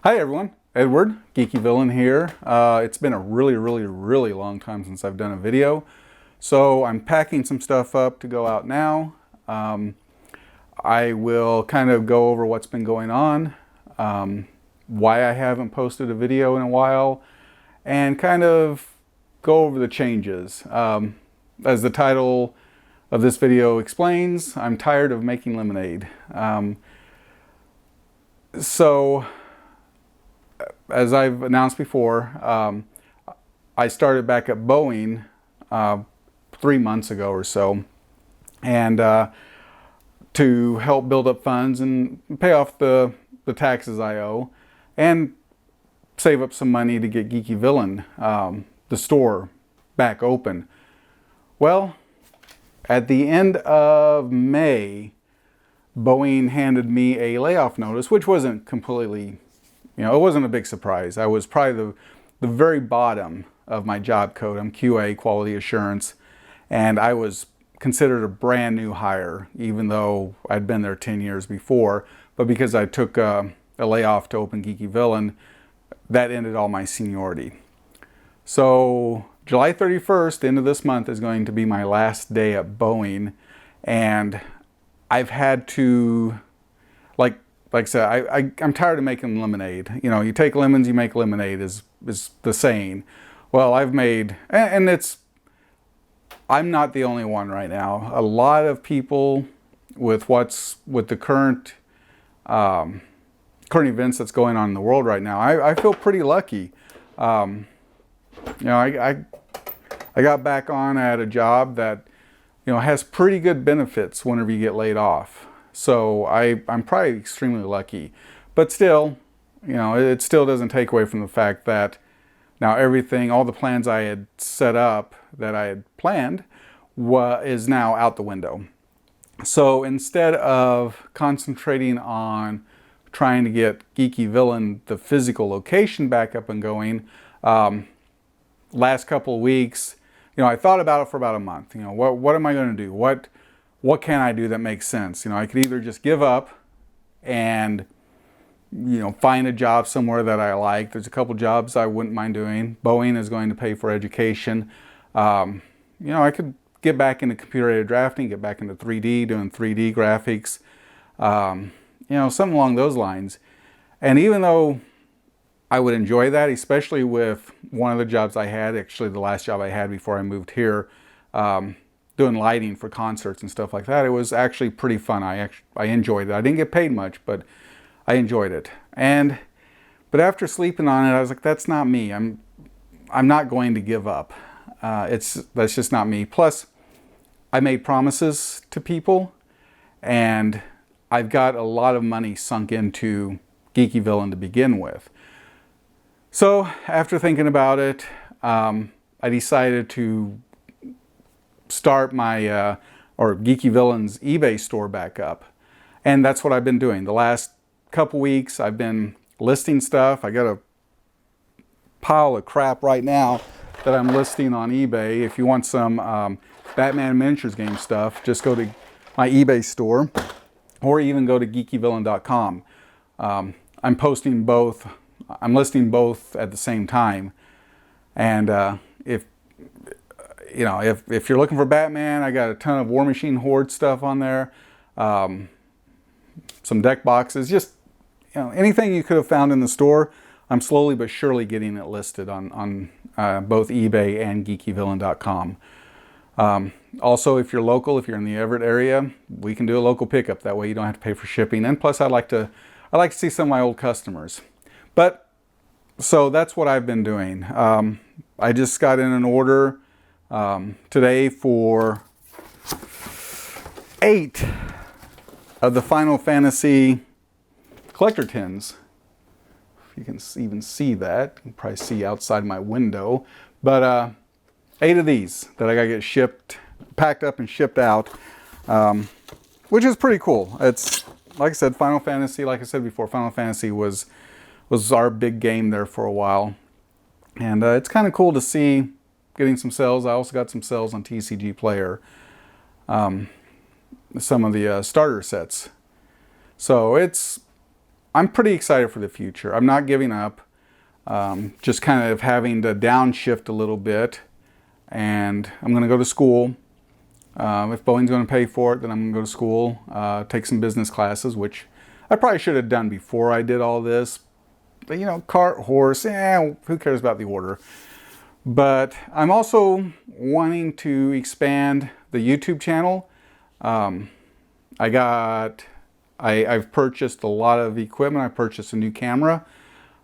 Hi everyone, Edward, Geeky Villain here. It's been a really long time since I've done a video, so I'm packing some stuff up to go out now. I will kind of go over what's been going on, why I haven't posted a video in a while, and kind of go over the changes. As the title of this video explains, I'm tired of making lemonade. As I've announced before, I started back at Boeing 3 months ago or so, and to help build up funds and pay off the taxes I owe, and save up some money to get Geeky Villain, the store, back open. Well, at the end of May, Boeing handed me a layoff notice, which wasn't completely, it wasn't a big surprise. I was probably the very bottom of my job code. I'm QA, quality assurance, and I was considered a brand new hire, even though I'd been there 10 years before. But because I took a layoff to open Geeky Villain, that ended all my seniority. So July 31st, end of this month, is going to be my last day at Boeing, and I've had to, like I said, I'm tired of making lemonade. You take lemons, you make lemonade is the saying. Well, I've made, and I'm not the only one right now. A lot of people with the current events that's going on in the world right now, I feel pretty lucky. I got back on at a job that has pretty good benefits whenever you get laid off. So I'm probably extremely lucky, but still, it still doesn't take away from the fact that now all the plans I had set up, that I had planned, is now out the window. So instead of concentrating on trying to get Geeky Villain, the physical location, back up and going, last couple of weeks, I thought about it for about a month. What am I going to do? What can I do that makes sense? I could either just give up and, find a job somewhere that I like. There's a couple jobs I wouldn't mind doing. Boeing is going to pay for education. I could get back into computer-aided drafting, get back into 3D, doing 3D graphics, something along those lines. And even though I would enjoy that, especially with one of the jobs I had, actually the last job I had before I moved here, doing lighting for concerts and stuff like that. It was actually pretty fun. I enjoyed it. I didn't get paid much, but I enjoyed it. But after sleeping on it, I was like, that's not me. I'm not going to give up. That's just not me. Plus, I made promises to people, and I've got a lot of money sunk into Geeky Villain to begin with. So after thinking about it, I decided to start my Geeky Villain's eBay store back up, and that's what I've been doing. The last couple weeks I've been listing stuff. I got a pile of crap right now that I'm listing on eBay. If you want some Batman miniatures game stuff, just go to my eBay store, or even go to geekyvillain.com. I'm posting both. I'm listing both at the same time, and if you're looking for Batman, I got a ton of War Machine Horde stuff on there, some deck boxes, just anything you could have found in the store. I'm slowly but surely getting it listed on both eBay and geekyvillain.com. Also, if you're local, if you're in the Everett area, we can do a local pickup. That way you don't have to pay for shipping. And plus, I like to see some of my old customers. But so that's what I've been doing. I just got in an order today for 8 of the Final Fantasy collector tins. If you can even see that, you can probably see outside my window. But 8 of these that I gotta get packed up and shipped out, which is pretty cool. It's, like I said, Final Fantasy. Like I said before, Final Fantasy was our big game there for a while, and it's kind of cool to see getting some sales. I also got some sales on TCG Player, some of the starter sets. So I'm pretty excited for the future. I'm not giving up. Just kind of having to downshift a little bit. And I'm going to go to school. If Boeing's going to pay for it, then I'm going to go to school, take some business classes, which I probably should have done before I did all this. But, you know, cart, horse, who cares about the order? But I'm also wanting to expand the YouTube channel. I've purchased a lot of equipment. I purchased a new camera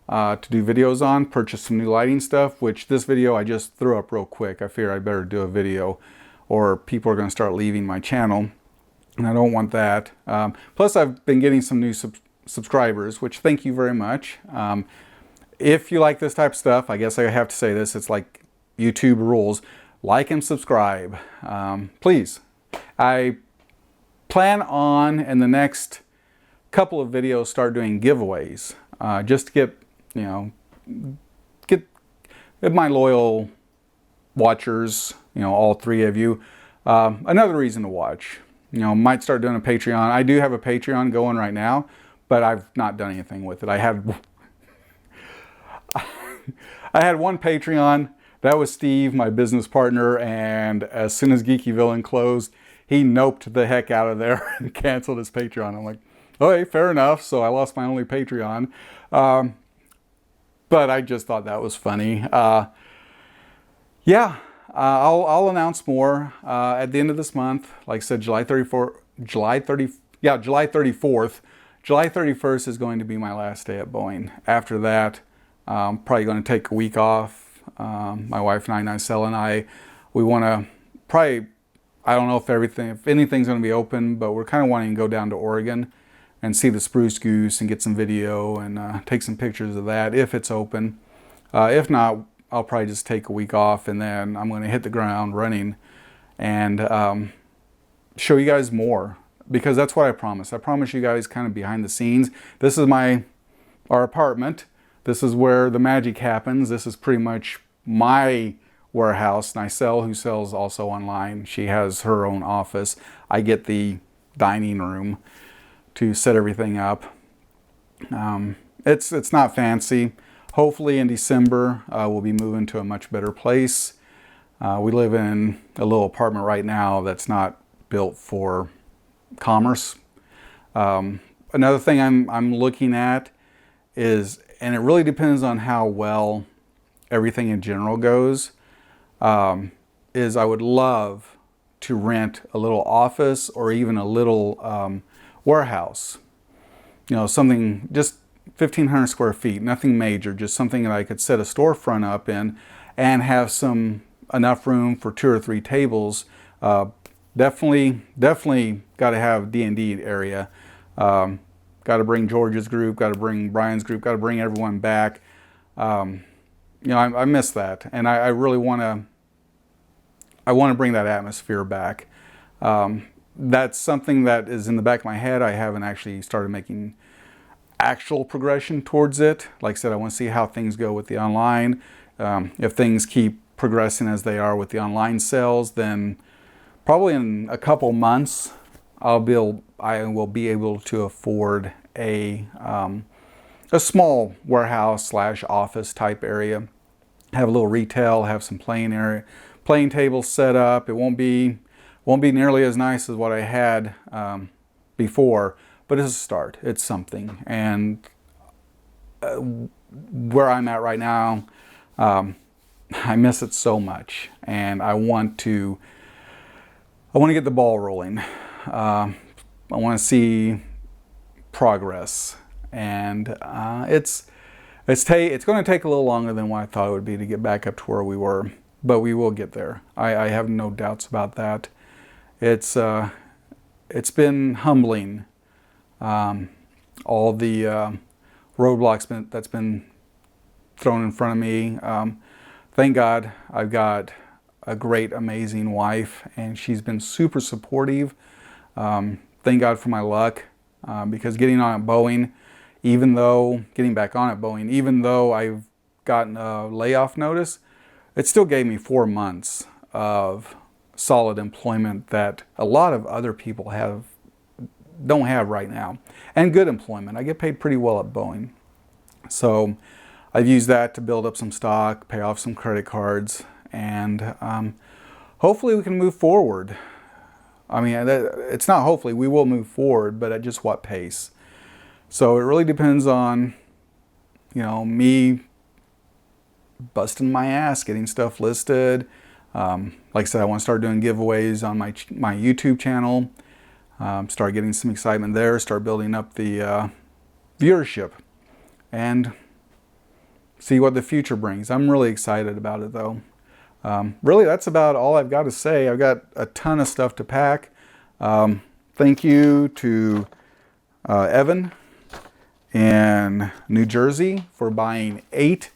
to do videos on, purchased some new lighting stuff, which this video I just threw up real quick. I figured I'd better do a video or people are going to start leaving my channel, and I don't want that. Plus, I've been getting some new subscribers, which thank you very much. If you like this type of stuff, I guess I have to say this, it's like YouTube rules. Like and subscribe, please. I plan on, in the next couple of videos, start doing giveaways, just to get, you know, get my loyal watchers, you know, all 3 of you, another reason to watch. You know, might start doing a Patreon. I do have a Patreon going right now, but I've not done anything with it. I had one Patreon. That was Steve, my business partner, and as soon as Geeky Villain closed, he noped the heck out of there and canceled his Patreon. I'm like, okay, fair enough. So I lost my only Patreon. But I just thought that was funny. Yeah, I'll announce more at the end of this month. Like I said, July 34th. July 31st is going to be my last day at Boeing. After that, I'm probably going to take a week off. My wife and Nicel and I, we want to probably, I don't know if anything's going to be open, but we're kind of wanting to go down to Oregon and see the spruce goose and get some video and take some pictures of that if it's open. If not, I'll probably just take a week off, and then I'm going to hit the ground running and show you guys more, because that's what I promise. I promise you guys kind of behind the scenes. This is our apartment. This is where the magic happens. This is pretty much my warehouse. Nicel, who sells also online, she has her own office. I get the dining room to set everything up. It's not fancy. Hopefully in December, we'll be moving to a much better place. We live in a little apartment right now that's not built for commerce. Another thing I'm looking at is, and it really depends on how well everything in general goes, is I would love to rent a little office or even a little warehouse. You know, something just 1,500 square feet, nothing major, just something that I could set a storefront up in and have enough room for 2 or 3 tables. Definitely got to have D&D area. Got to bring George's group, got to bring Brian's group, got to bring everyone back. You know, I miss that, and I really want to bring that atmosphere back. That's something that is in the back of my head. I haven't actually started making actual progression towards it. Like I said, I want to see how things go with the online. If things keep progressing as they are with the online sales, then probably in a couple months, I will be able to afford a small warehouse / office type area. Have a little retail, have some playing tables set up. It won't be nearly as nice as what I had before, but it's a start. It's something. And where I'm at right now, I miss it so much, and I want to get the ball rolling. I want to see progress, and it's going to take a little longer than what I thought it would be to get back up to where we were, but we will get there. I have no doubts about that. It's been humbling, all the roadblocks that's been thrown in front of me. Thank God I've got a great, amazing wife, and she's been super supportive. Thank God for my luck, because getting back on at Boeing, even though I've gotten a layoff notice, it still gave me 4 months of solid employment that a lot of other people have don't have right now. And good employment. I get paid pretty well at Boeing. So I've used that to build up some stock, pay off some credit cards, and hopefully we can move forward. I mean, it's not hopefully, we will move forward, but at just what pace? So it really depends on, you know, me busting my ass, getting stuff listed. Like I said, I want to start doing giveaways on my YouTube channel, start getting some excitement there, start building up the viewership, and see what the future brings. I'm really excited about it though. Really, that's about all I've got to say. I've got a ton of stuff to pack. Thank you to Evan in New Jersey for buying 8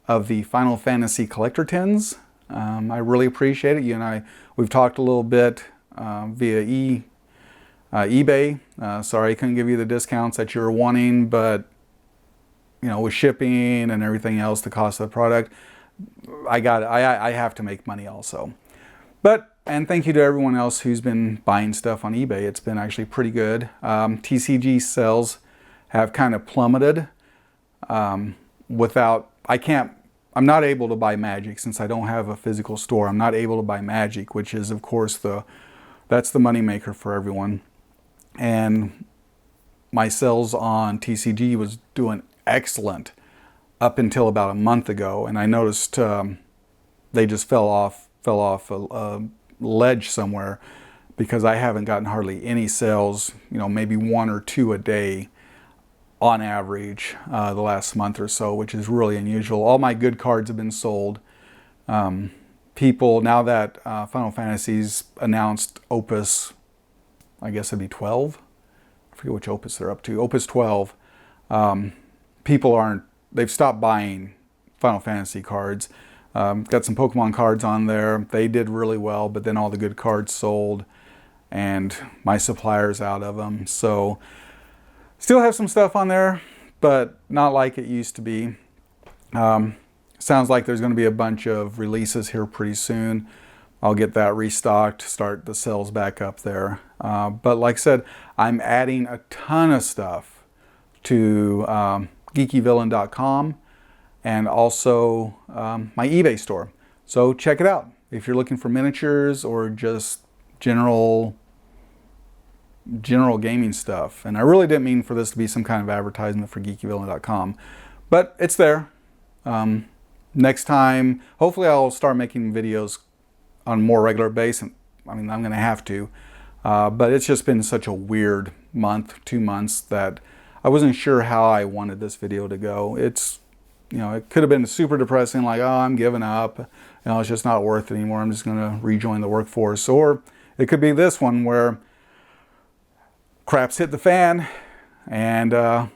of the Final Fantasy collector tins. I really appreciate it. You and we've talked a little bit via eBay. Sorry I couldn't give you the discounts that you were wanting, but you know, with shipping and everything else, the cost of the product, I have to make money also. And thank you to everyone else who's been buying stuff on eBay. It's been actually pretty good. TCG sales have kind of plummeted. I'm not able to buy Magic since I don't have a physical store. I'm not able to buy Magic, which is of course that's the money maker for everyone. And my sales on TCG was doing excellent up until about a month ago, and I noticed they just fell off a ledge somewhere because I haven't gotten hardly any sales, you know, maybe 1 or 2 a day on average the last month or so, which is really unusual. All my good cards have been sold. People, now that Final Fantasy's announced Opus, I guess it'd be 12. I forget which Opus they're up to. Opus 12. People they've stopped buying Final Fantasy cards. Got some Pokemon cards on there. They did really well, but then all the good cards sold and my supplier's out of them. So still have some stuff on there, but not like it used to be. Sounds like there's going to be a bunch of releases here pretty soon. I'll get that restocked, start the sales back up there. But like I said, I'm adding a ton of stuff to geekyvillain.com and also my eBay store. So check it out if you're looking for miniatures or just general gaming stuff. And I really didn't mean for this to be some kind of advertisement for geekyvillain.com, but it's there. Next time, hopefully I'll start making videos on a more regular basis. I mean, I'm going to have to, but it's just been such a weird month, 2 months, that I wasn't sure how I wanted this video to go. It's, you know, it could have been super depressing, like, oh, I'm giving up. You know, it's just not worth it anymore. I'm just going to rejoin the workforce. Or it could be this one where crap's hit the fan and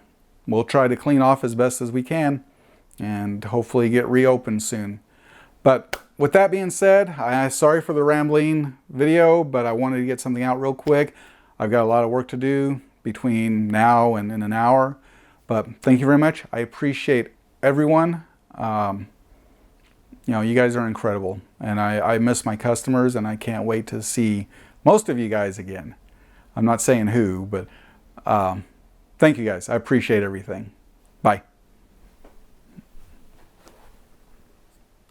we'll try to clean off as best as we can and hopefully get reopened soon. But with that being said, I'm sorry for the rambling video, but I wanted to get something out real quick. I've got a lot of work to do between now and in an hour. But thank you very much. I appreciate everyone. You know, you guys are incredible. And I miss my customers, and I can't wait to see most of you guys again. I'm not saying who, but thank you guys. I appreciate everything. Bye.